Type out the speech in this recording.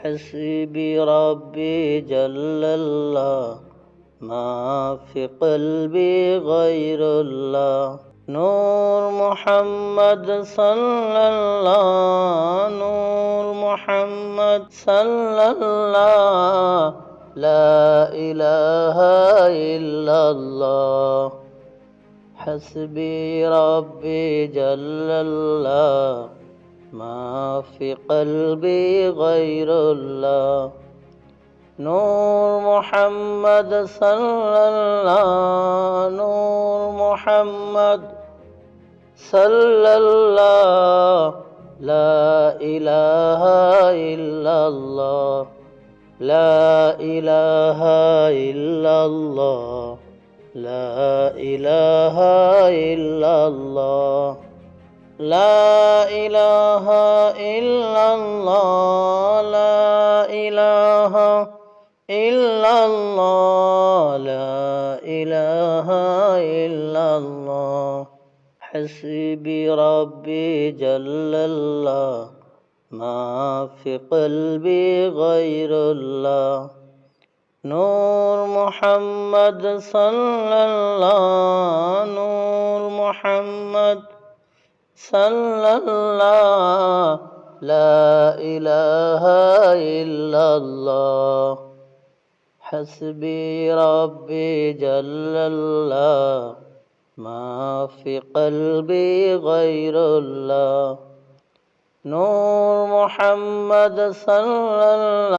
حسبي ربي جل الله ما في قلبي غير الله نور محمد صلى الله نور محمد صلى الله لا إله إلا الله حسبي ربي جل الله ما في قلبي غير الله نور محمد صلى الله نور محمد صلى الله لا إله إلا الله لا إله إلا الله لا إله إلا الله لا إله إلا الله لا إله إلا الله لا إله إلا الله حسبي ربي جل الله ما في قلبي غير الله نور محمد صلى الله نور محمد صلى الله لا إله إلا الله حسبي ربي جل الله ما في قلبي غير الله نور محمد صلى الله